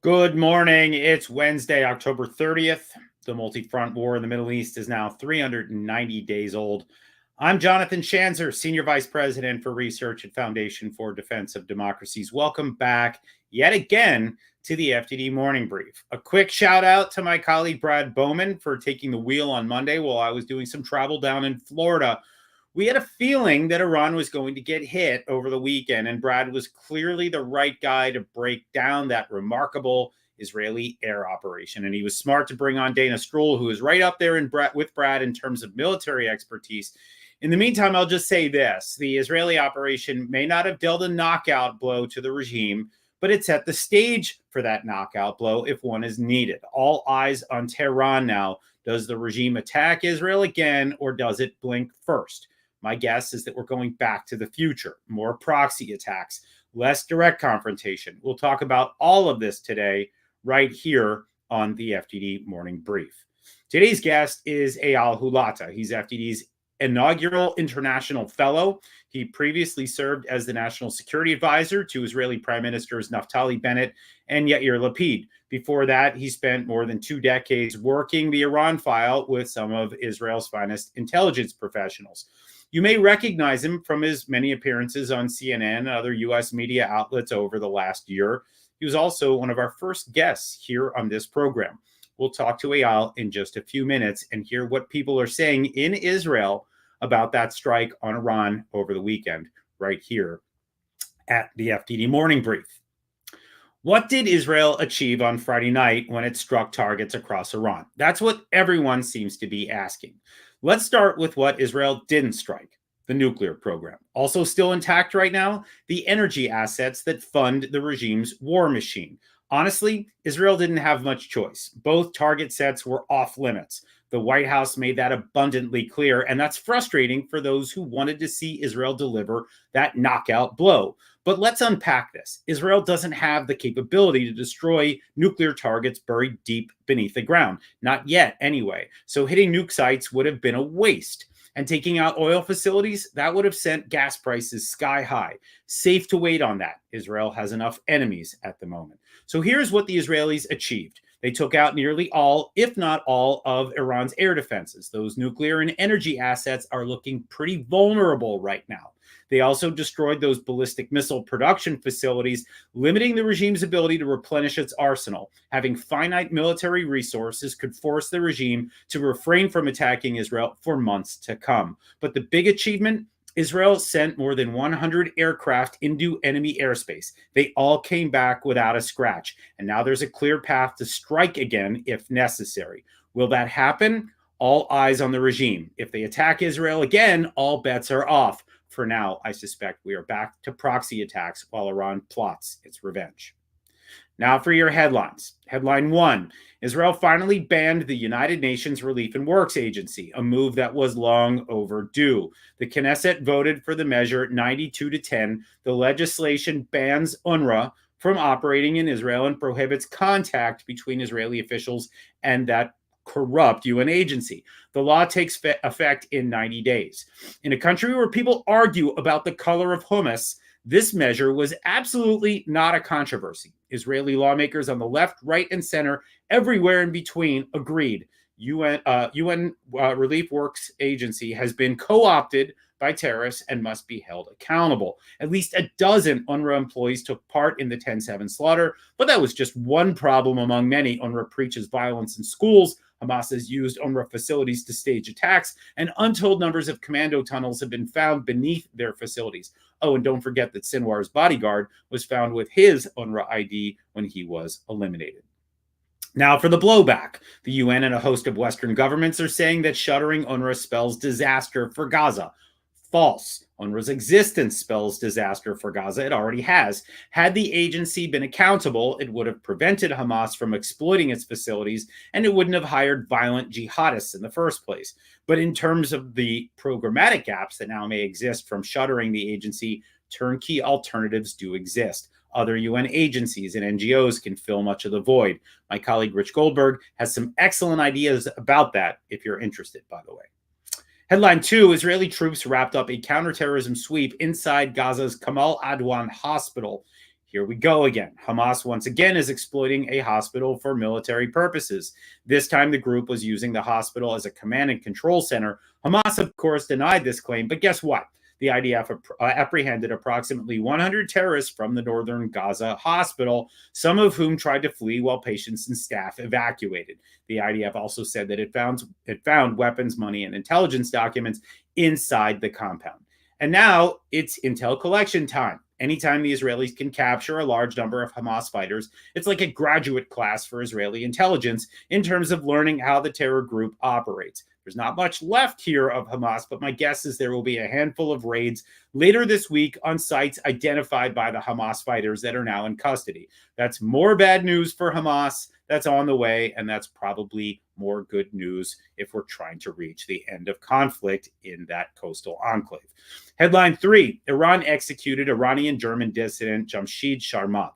Good morning. It's Wednesday, October 30th. The multi-front war in the Middle East is now 390 days old. I'm Jonathan Schanzer, Senior Vice President for Research at Foundation for Defense of Democracies. Welcome back yet again to the FDD Morning Brief. A quick shout out to my colleague Brad Bowman for taking the wheel on Monday while I was doing some travel down in Florida. We had a feeling that Iran was going to get hit over the weekend, and Brad was clearly the right guy to break down that remarkable Israeli air operation. And he was smart to bring on Dana Stroul, who is right up there with Brad in terms of military expertise. In the meantime, I'll just say this. The Israeli operation may not have dealt a knockout blow to the regime, but it set the stage for that knockout blow if one is needed. All eyes on Tehran now. Does the regime attack Israel again, or does it blink first? My guess is that we're going back to the future, more proxy attacks, less direct confrontation. We'll talk about all of this today right here on the FDD Morning Brief. Today's guest is Eyal Hulata. He's FDD's inaugural International Fellow. He previously served as the National Security Advisor to Israeli Prime Ministers Naftali Bennett and Yair Lapid. Before that, he spent more than 2 decades working the Iran file with some of Israel's finest intelligence professionals. You may recognize him from his many appearances on CNN and other U.S. media outlets over the last year. He was also one of our first guests here on this program. We'll talk to Eyal in just a few minutes and hear what people are saying in Israel about that strike on Iran over the weekend, right here at the FDD Morning Brief. What did Israel achieve on Friday night when it struck targets across Iran? That's what everyone seems to be asking. Let's start with what Israel didn't strike, the nuclear program. Also still intact right now, the energy assets that fund the regime's war machine. Honestly, Israel didn't have much choice. Both target sets were off limits. The White House made that abundantly clear, and that's frustrating for those who wanted to see Israel deliver that knockout blow. But let's unpack this. Israel doesn't have the capability to destroy nuclear targets buried deep beneath the ground. Not yet, anyway. So hitting nuke sites would have been a waste. And taking out oil facilities, that would have sent gas prices sky high. Safe to wait on that. Israel has enough enemies at the moment. So here's what the Israelis achieved. They took out nearly all, if not all, of Iran's air defenses. Those nuclear and energy assets are looking pretty vulnerable right now. They also destroyed those ballistic missile production facilities, limiting the regime's ability to replenish its arsenal. Having finite military resources could force the regime to refrain from attacking Israel for months to come. But the big achievement, Israel sent more than 100 aircraft into enemy airspace. They all came back without a scratch. And now there's a clear path to strike again if necessary. Will that happen? All eyes on the regime. If they attack Israel again, all bets are off. For now, I suspect we are back to proxy attacks while Iran plots its revenge. Now for your headlines. Headline 1, Israel finally banned the United Nations Relief and Works Agency, a move that was long overdue. The Knesset voted for the measure 92-10. The legislation bans UNRWA from operating in Israel and prohibits contact between Israeli officials and that corrupt UN agency. The law takes effect in 90 days. In a country where people argue about the color of hummus, this measure was absolutely not a controversy. Israeli lawmakers on the left, right, and center, everywhere in between, agreed. UN Relief Works Agency has been co-opted by terrorists and must be held accountable. At least a dozen UNRWA employees took part in the 10/7 slaughter, but that was just one problem among many. UNRWA preaches violence in schools. Hamas has used UNRWA facilities to stage attacks, and untold numbers of commando tunnels have been found beneath their facilities. Oh, and don't forget that Sinwar's bodyguard was found with his UNRWA ID when he was eliminated. Now for the blowback. The UN and a host of Western governments are saying that shuttering UNRWA spells disaster for Gaza. False. UNRWA's existence spells disaster for Gaza. It already has. Had the agency been accountable, it would have prevented Hamas from exploiting its facilities, and it wouldn't have hired violent jihadists in the first place. But in terms of the programmatic gaps that now may exist from shuttering the agency, turnkey alternatives do exist. Other UN agencies and NGOs can fill much of the void. My colleague Rich Goldberg has some excellent ideas about that, if you're interested, by the way. Headline 2, Israeli troops wrapped up a counterterrorism sweep inside Gaza's Kamal Adwan hospital. Here we go again. Hamas once again is exploiting a hospital for military purposes. This time the group was using the hospital as a command and control center. Hamas, of course, denied this claim, but guess what? The IDF apprehended approximately 100 terrorists from the northern Gaza hospital, some of whom tried to flee while patients and staff evacuated. The IDF also said that it found weapons, money, and intelligence documents inside the compound. And now it's intel collection time. Anytime the Israelis can capture a large number of Hamas fighters, it's like a graduate class for Israeli intelligence in terms of learning how the terror group operates. There's not much left here of Hamas, but my guess is there will be a handful of raids later this week on sites identified by the Hamas fighters that are now in custody. That's more bad news for Hamas. That's on the way, and that's probably more good news if we're trying to reach the end of conflict in that coastal enclave. Headline 3, Iran executed Iranian-German dissident Jamshid Sharmad.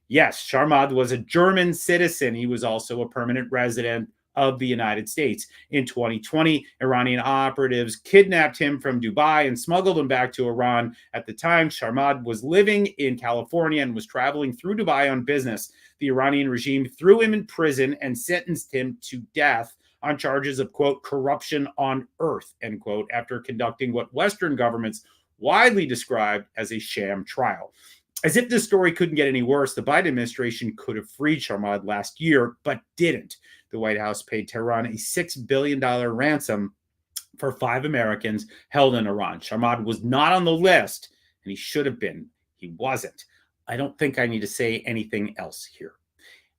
Yes, Sharmad was a German citizen. He was also a permanent resident of the United States. In 2020, Iranian operatives kidnapped him from Dubai and smuggled him back to Iran. At the time, Sharmad was living in California and was traveling through Dubai on business. The Iranian regime threw him in prison and sentenced him to death on charges of, quote, corruption on earth, end quote, after conducting what Western governments widely described as a sham trial. As if this story couldn't get any worse, the Biden administration could have freed Sharmad last year, but didn't. The White House paid Tehran a $6 billion ransom for 5 Americans held in Iran. Sharmad was not on the list, and he should have been. He wasn't. I don't think I need to say anything else here.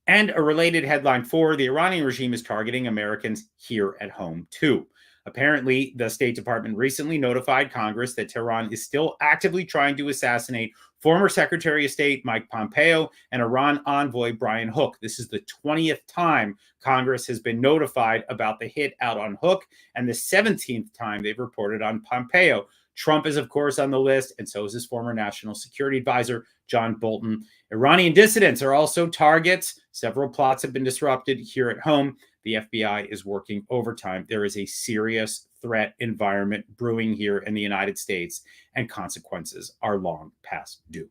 And a related headline 4, the Iranian regime is targeting Americans here at home, too. Apparently, the State Department recently notified Congress that Tehran is still actively trying to assassinate former Secretary of State Mike Pompeo and Iran envoy Brian Hook. This is the 20th time Congress has been notified about the hit out on Hook, and the 17th time they've reported on Pompeo. Trump is, of course, on the list, and so is his former national security advisor, John Bolton. Iranian dissidents are also targets. Several plots have been disrupted here at home. The FBI is working overtime. There is a serious threat environment brewing here in the United States, and consequences are long past due.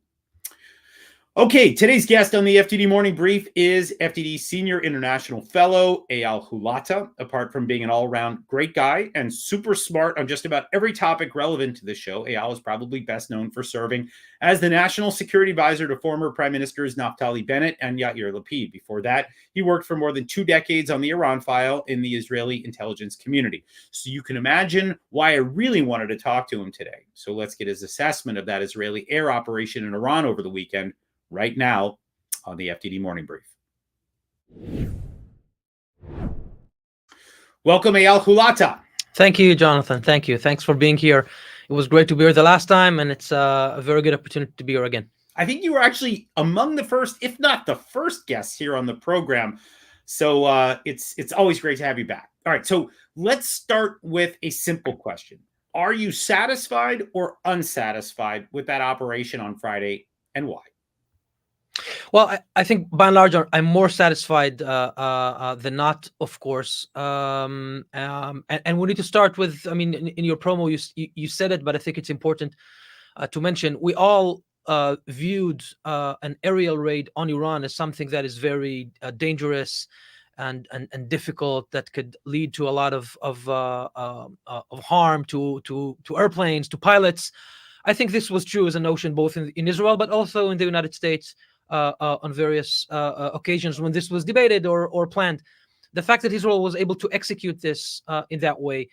Okay, today's guest on the FDD Morning Brief is FDD Senior International Fellow, Eyal Hulata. Apart from being an all-around great guy and super smart on just about every topic relevant to the show, Eyal is probably best known for serving as the National Security Advisor to former Prime Ministers Naftali Bennett and Yair Lapid. Before that, he worked for more than 2 decades on the Iran file in the Israeli intelligence community. So you can imagine why I really wanted to talk to him today. So let's get his assessment of that Israeli air operation in Iran over the weekend right now on the FDD Morning Brief. Welcome, Eyal Hulata. Thank you, Jonathan. Thank you. Thanks for being here. It was great to be here the last time, and it's a very good opportunity to be here again. I think you were actually among the first, if not the first guests here on the program. So it's always great to have you back. All right, so let's start with a simple question. Are you satisfied or unsatisfied with that operation on Friday, and why? Well, I think by and large, I'm more satisfied than not, of course. And we need to start with, I mean, in your promo, you said it, but I think it's important to mention, we all viewed an aerial raid on Iran as something that is very dangerous and difficult, that could lead to a lot of harm to airplanes, to pilots. I think this was true as a notion both in Israel, but also in the United States on various occasions when this was debated or planned. The fact that Israel was able to execute this in that way,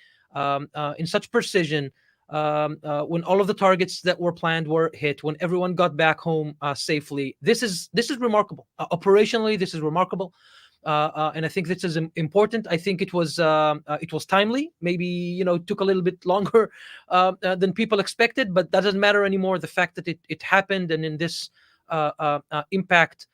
in such precision, when all of the targets that were planned were hit, when everyone got back home safely, this is remarkable. Operationally, this is remarkable. And I think this is important. I think it was timely. Maybe it took a little bit longer than people expected, but that doesn't matter anymore. The fact that it happened, and in this high impact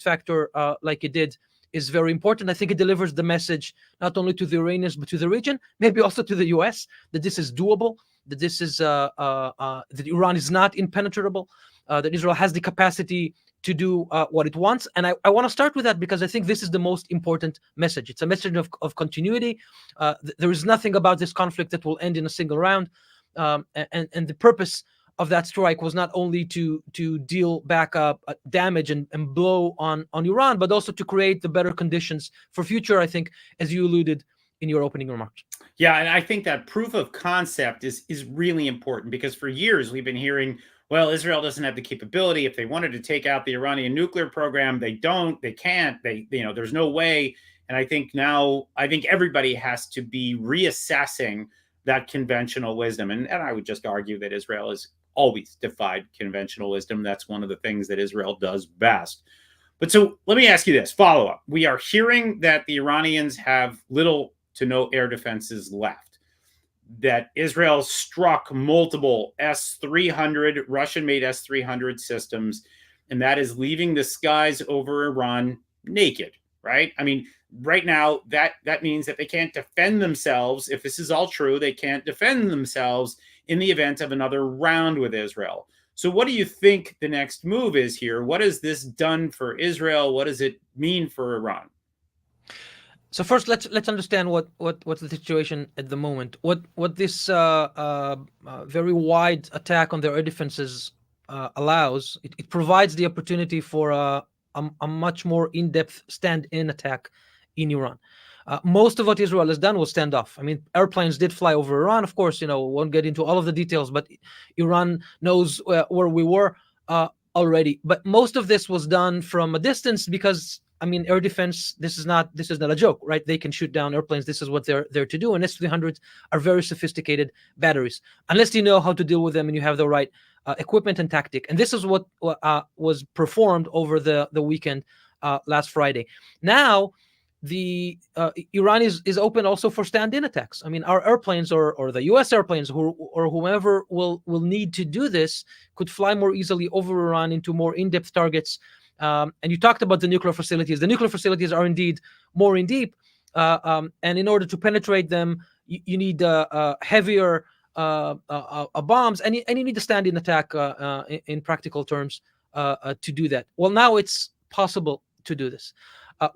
factor like it did, is very important. I think it delivers the message not only to the Iranians but to the region, maybe also to the U.S., that this is doable, that this is that Iran is not impenetrable, that Israel has the capacity to do what it wants. And I want to start with that because I think this is the most important message. It's a message of continuity. There is nothing about this conflict that will end in a single round. And the purpose of that strike was not only to deal back damage and blow on Iran, but also to create the better conditions for future, I think, as you alluded in your opening remarks. Yeah, and I think that proof of concept is really important, because for years we've been hearing, well, Israel doesn't have the capability. If they wanted to take out the Iranian nuclear program, they don't, they can't, there's no way. And I think everybody has to be reassessing that conventional wisdom. And I would just argue that Israel has always defied conventional wisdom. That's one of the things that Israel does best. But so let me ask you this follow-up. We are hearing that the Iranians have little to no air defenses left, that Israel struck multiple S-300, Russian-made S-300 systems, and that is leaving the skies over Iran naked, right? I mean, right now, that means that they can't defend themselves. If this is all true, they can't defend themselves in the event of another round with Israel. So what do you think the next move is here? What has this done for Israel? What does it mean for Iran? So first, let's understand what's the situation at the moment. What this very wide attack on their air defenses allows. It provides the opportunity for a much more in-depth stand-in attack in Iran. Most of what Israel has done was stand off. I mean, airplanes did fly over Iran. Of course, won't get into all of the details, but Iran knows where we were already. But most of this was done from a distance because, I mean, air defense, this is not a joke, right? They can shoot down airplanes. This is what they're there to do. And S-300s are very sophisticated batteries, unless you know how to deal with them and you have the right equipment and tactic. And this is what was performed over the weekend last Friday. Now, the Iran is open also for stand-in attacks. I mean, our airplanes or the U.S. airplanes or whomever will need to do this could fly more easily over Iran into more in-depth targets. And you talked about the nuclear facilities. The nuclear facilities are indeed more in deep. And in order to penetrate them, you need heavier bombs, and you need a stand-in attack in practical terms to do that. Well, now it's possible to do this.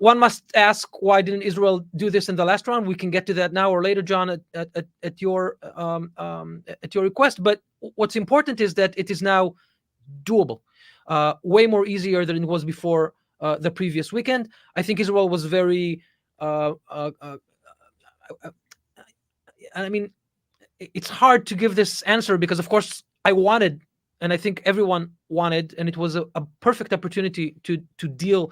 One must ask, why didn't Israel do this in the last round? We can get to that now or later, John, at your request. But what's important is that it is now doable. Way more easier than it was before the previous weekend. I think Israel was very, I mean, it's hard to give this answer because, of course, I wanted, and I think everyone wanted, and it was a perfect opportunity to deal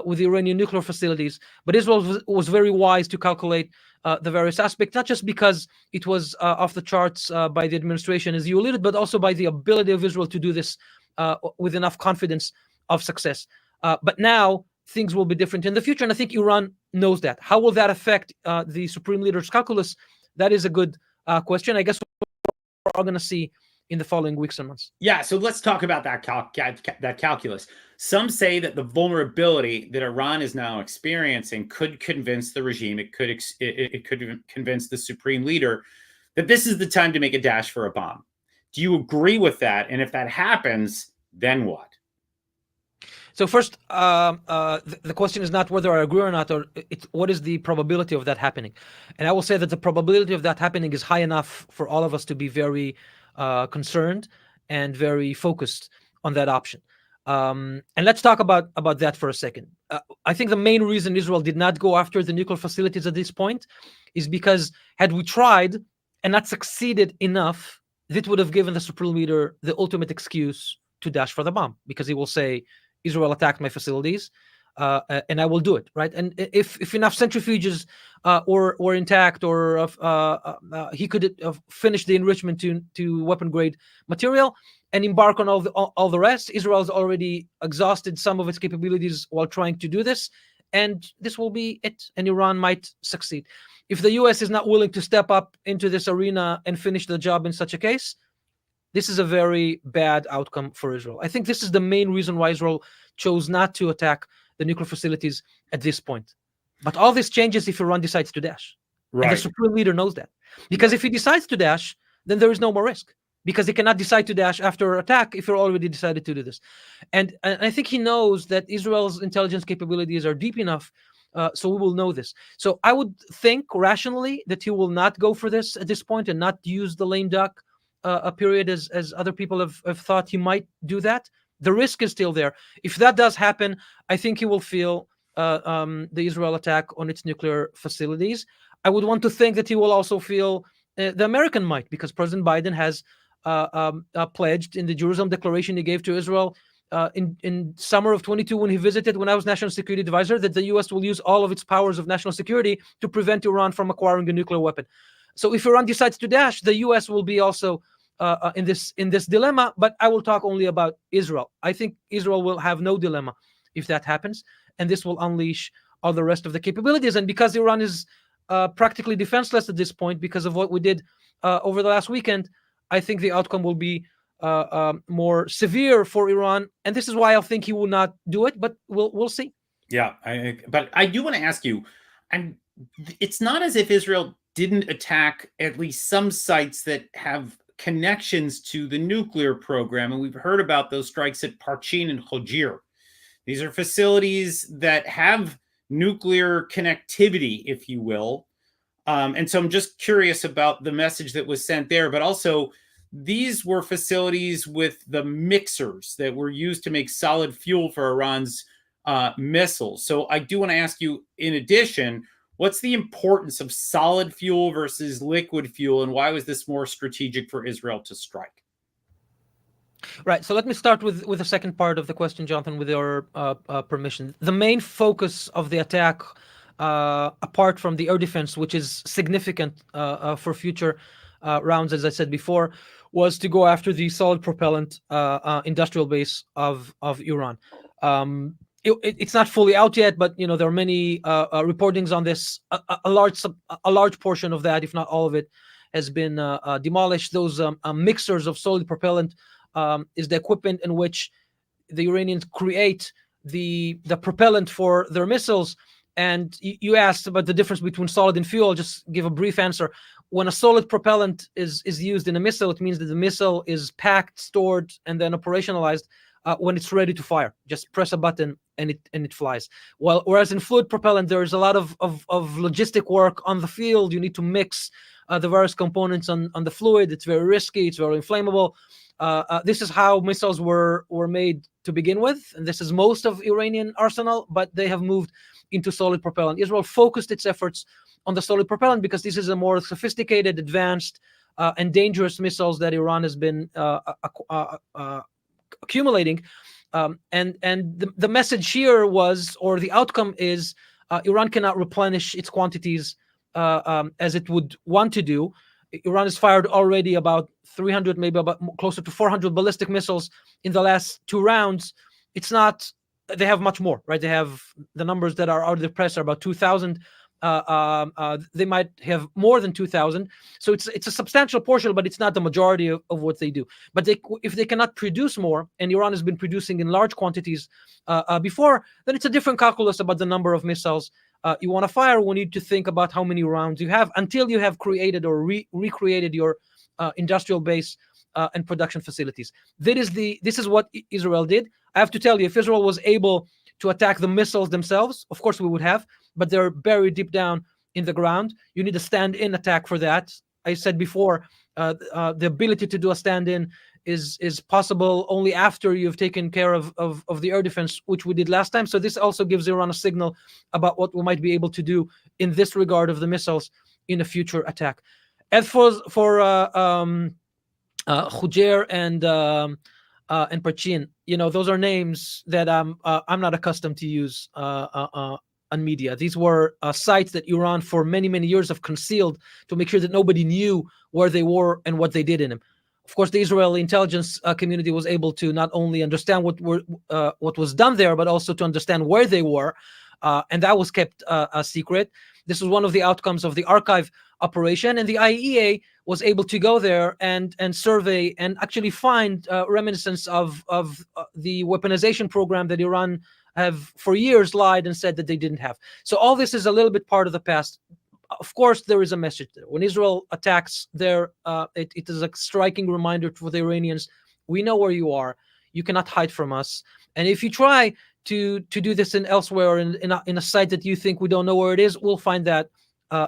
with the Iranian nuclear facilities. But Israel was very wise to calculate the various aspects, not just because it was off the charts by the administration, as you alluded, but also by the ability of Israel to do this with enough confidence of success. But now things will be different in the future. And I think Iran knows that. How will that affect the Supreme Leader's calculus? That is a good question. I guess we're all going to see in the following weeks and months. Yeah, so let's talk about that calculus. Some say that the vulnerability that Iran is now experiencing could convince the regime, it could convince the Supreme Leader that this is the time to make a dash for a bomb. Do you agree with that? And if that happens, then what? So first, the question is not whether I agree or not, or what is the probability of that happening. And I will say that the probability of that happening is high enough for all of us to be very concerned and very focused on that option. And let's talk about that for a second. I think the main reason Israel did not go after the nuclear facilities at this point is because had we tried and not succeeded enough, that would have given the Supreme Leader the ultimate excuse to dash for the bomb, because he will say, Israel attacked my facilities, and I will do it, right? And if enough centrifuges were intact, or he could finish the enrichment to weapon-grade material and embark on all the rest, Israel's already exhausted some of its capabilities while trying to do this, and this will be it, and Iran might succeed. If the U.S. is not willing to step up into this arena and finish the job in such a case, this is a very bad outcome for Israel. I think this is the main reason why Israel chose not to attack the nuclear facilities at this point. But all this changes if Iran decides to dash. Right. And the Supreme Leader knows that. Because if he decides to dash, then there is no more risk. Because he cannot decide to dash after attack if he already decided to do this. And I think he knows that Israel's intelligence capabilities are deep enough, so we will know this. So I would think rationally that he will not go for this at this point and not use the lame duck a period as other people have thought he might do that. The risk is still there. If that does happen, I think he will feel the Israel attack on its nuclear facilities. I would want to think that he will also feel the American might, because President Biden has pledged in the Jerusalem Declaration he gave to Israel in summer of 22 when he visited, when I was National Security Advisor, that the U.S. will use all of its powers of national security to prevent Iran from acquiring a nuclear weapon. So if Iran decides to dash, the U.S. will be also in this dilemma. But I will talk only about Israel. I think Israel will have no dilemma if that happens, and this will unleash all the rest of the capabilities. And because Iran is practically defenseless at this point because of what we did over the last weekend, I think the outcome will be more severe for Iran, and this is why I think he will not do it. But we'll see. Yeah, but I do want to ask you, it's not as if Israel didn't attack at least some sites that have connections to the nuclear program, and we've heard about those strikes at Parchin and Hojir. These are facilities that have nuclear connectivity, if you will. And so I'm just curious about the message that was sent there, but also these were facilities with the mixers that were used to make solid fuel for Iran's missiles. So I do want to ask you, in addition, what's the importance of solid fuel versus liquid fuel, and why was this more strategic for Israel to strike? Right. So let me start with the second part of the question, Jonathan, with your permission. The main focus of the attack, apart from the air defense, which is significant for future rounds, as I said before, was to go after the solid propellant industrial base of Iran. It's not fully out yet, but there are many reportings on this. A large portion of that, if not all of it, has been demolished. Those mixers of solid propellant is the equipment in which the Iranians create the propellant for their missiles. And you asked about the difference between solid and fuel. I'll just give a brief answer. When a solid propellant is used in a missile, it means that the missile is packed, stored, and then operationalized when it's ready to fire. Just press a button and it flies. Whereas in fluid propellant, there is a lot of logistic work on the field. You need to mix the various components on the fluid. It's very risky. It's very inflammable. This is how missiles were made to begin with, and this is most of Iranian arsenal, but they have moved into solid propellant. Israel focused its efforts on the solid propellant because this is a more sophisticated, advanced, and dangerous missiles that Iran has been accumulating. And the message here was, or the outcome is, Iran cannot replenish its quantities as it would want to do. Iran has fired already about 300, maybe about closer to 400 ballistic missiles in the last 2 rounds. It's not, they have much more, right? They have the numbers that are out of the press are about 2,000. They might have more than 2,000. So it's a substantial portion, but it's not the majority of what they do. But if they cannot produce more, and Iran has been producing in large quantities before, then it's a different calculus about the number of missiles you want to fire. We need to think about how many rounds you have until you have created or recreated your industrial base and production facilities. This is what Israel did. I have to tell you, if Israel was able to attack the missiles themselves, of course we would have, but they're buried deep down in the ground. You need a stand-in attack for that. I said before, the ability to do a stand-in is possible only after you've taken care of the air defense, which we did last time. So this also gives Iran a signal about what we might be able to do in this regard of the missiles in a future attack. As for Hujir and Parchin, those are names that I'm not accustomed to use on media. These were sites that Iran for many, many years have concealed to make sure that nobody knew where they were and what they did in them. Of course, the Israeli intelligence community was able to not only understand what was done there, but also to understand where they were, and that was kept a secret. This was one of the outcomes of the archive operation, and the IAEA was able to go there and survey and actually find reminiscence of the weaponization program that Iran have for years lied and said that they didn't have. So all this is a little bit part of the past. Of course, there is a message there. When Israel attacks there, it is a striking reminder for the Iranians, we know where you are. You cannot hide from us. And if you try to do this elsewhere or in a site that you think we don't know where it is, we'll find that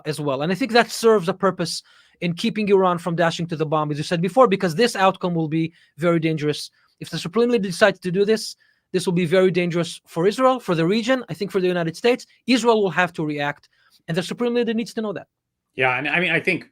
as well. And I think that serves a purpose in keeping Iran from dashing to the bomb, as you said before, because this outcome will be very dangerous. If the Supreme Leader decides to do this, this will be very dangerous for Israel, for the region, I think for the United States. Israel will have to react, and the Supreme Leader needs to know that. Yeah, and I mean, I think,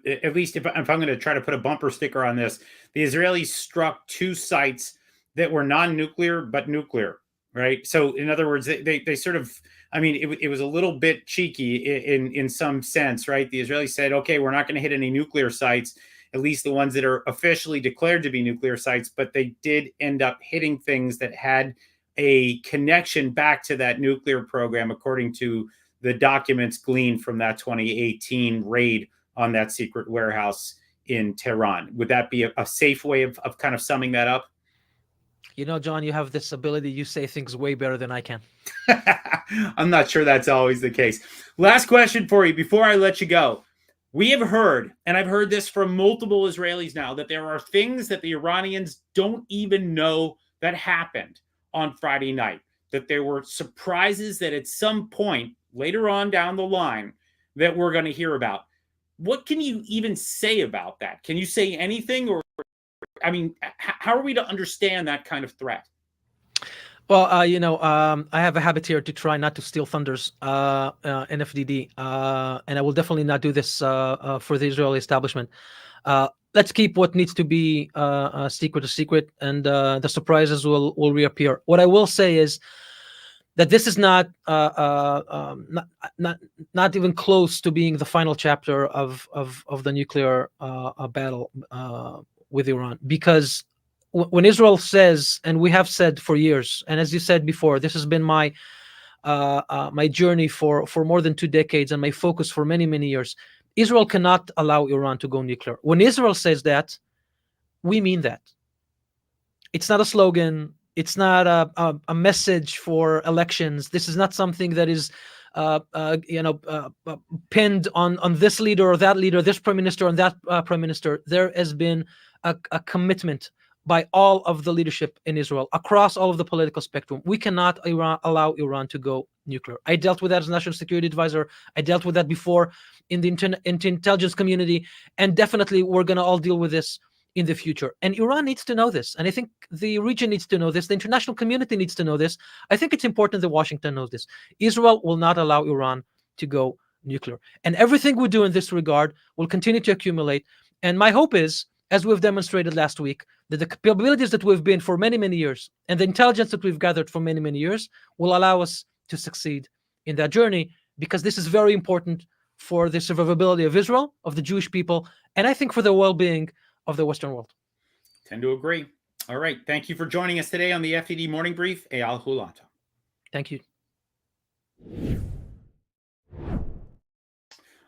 at least if I'm going to try to put a bumper sticker on this, the Israelis struck 2 sites that were non-nuclear but nuclear, right? So, in other words, they sort of, I mean, it was a little bit cheeky in some sense, right? The Israelis said, okay, we're not going to hit any nuclear sites, at least the ones that are officially declared to be nuclear sites, but they did end up hitting things that had a connection back to that nuclear program, according to the documents gleaned from that 2018 raid on that secret warehouse in Tehran. Would that be a safe way of kind of summing that up? John, you have this ability. You say things way better than I can. I'm not sure that's always the case. Last question for you before I let you go. We have heard, and I've heard this from multiple Israelis now, that there are things that the Iranians don't even know that happened on Friday night, that there were surprises that at some point later on down the line that we're going to hear about. What can you even say about that? Can you say anything? Or, I mean, how are we to understand that kind of threat? Well, I have a habit here to try not to steal thunders in FDD, and I will definitely not do this for the Israeli establishment. Let's keep what needs to be secret a secret, and the surprises will reappear. What I will say is that this is not even close to being the final chapter of the nuclear battle with Iran, because when Israel says, and we have said for years, and as you said before, this has been my journey for more than 2 decades and my focus for many, many years. Israel cannot allow Iran to go nuclear. When Israel says that, we mean that. It's not a slogan. It's not a message for elections. This is not something that is pinned on this leader or that leader, this prime minister and that prime minister. There has been a commitment by all of the leadership in Israel across all of the political spectrum. We cannot allow Iran to go nuclear. I dealt with that as national security advisor. I dealt with that before in the intelligence community, and definitely we're going to all deal with this in the future. And Iran needs to know this. And I think the region needs to know this. The international community needs to know this. I think it's important that Washington knows this. Israel will not allow Iran to go nuclear. And everything we do in this regard will continue to accumulate. And my hope is, as we've demonstrated last week, that the capabilities that we've been for many, many years and the intelligence that we've gathered for many, many years will allow us to succeed in that journey, because this is very important for the survivability of Israel, of the Jewish people, and I think for the well-being of the Western world. Tend to agree. All right. Thank you for joining us today on the FDD Morning Brief. Eyal Hulata. Thank you.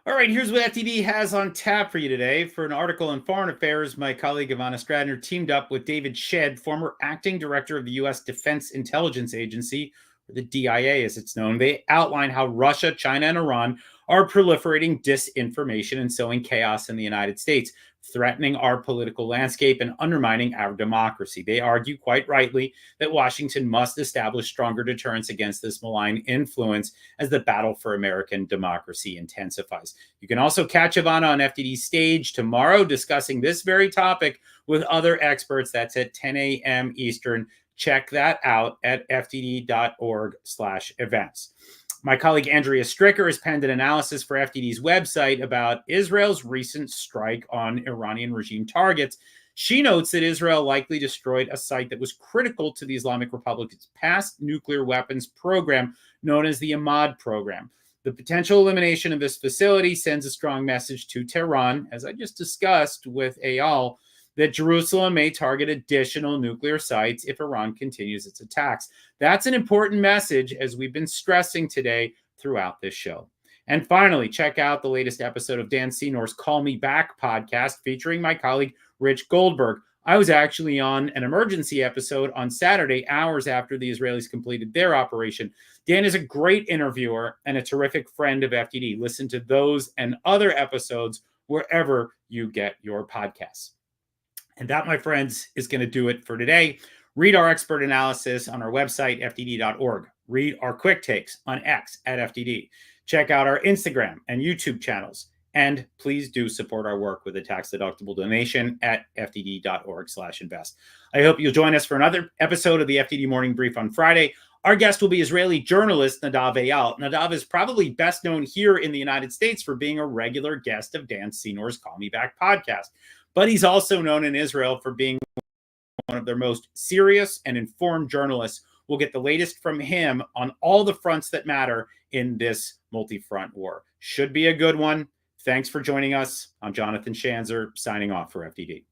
All right. Here's what FDD has on tap for you today. For an article on foreign affairs, my colleague Ivana Stradner teamed up with David Shedd, former acting director of the U.S. Defense Intelligence Agency, or the DIA as it's known. They outline how Russia, China, and Iran are proliferating disinformation and sowing chaos in the United States, threatening our political landscape and undermining our democracy. They argue quite rightly that Washington must establish stronger deterrence against this malign influence as the battle for American democracy intensifies. You can also catch Ivana on FDD's stage tomorrow discussing this very topic with other experts. That's at 10 a.m. Eastern. Check that out at fdd.org/events. My colleague Andrea Stricker has penned an analysis for FDD's website about Israel's recent strike on Iranian regime targets. She notes that Israel likely destroyed a site that was critical to the Islamic Republic's past nuclear weapons program, known as the Ahmad program. The potential elimination of this facility sends a strong message to Tehran, as I just discussed with Eyal, that Jerusalem may target additional nuclear sites if Iran continues its attacks. That's an important message, as we've been stressing today throughout this show. And finally, check out the latest episode of Dan Senor's Call Me Back podcast featuring my colleague Rich Goldberg. I was actually on an emergency episode on Saturday, hours after the Israelis completed their operation. Dan is a great interviewer and a terrific friend of FDD. Listen to those and other episodes wherever you get your podcasts. And that, my friends, is going to do it for today. Read our expert analysis on our website, fdd.org. Read our quick takes on X at FDD. Check out our Instagram and YouTube channels And please do support our work with a tax-deductible donation at fdd.org/invest. I hope you'll join us for another episode of the FDD Morning Brief on Friday. Our guest will be Israeli journalist Nadav Eyal. Nadav is probably best known here in the United States for being a regular guest of Dan Senor's Call Me Back podcast. But he's also known in Israel for being one of their most serious and informed journalists. We'll get the latest from him on all the fronts that matter in this multi-front war. Should be a good one. Thanks for joining us. I'm Jonathan Schanzer, signing off for FDD.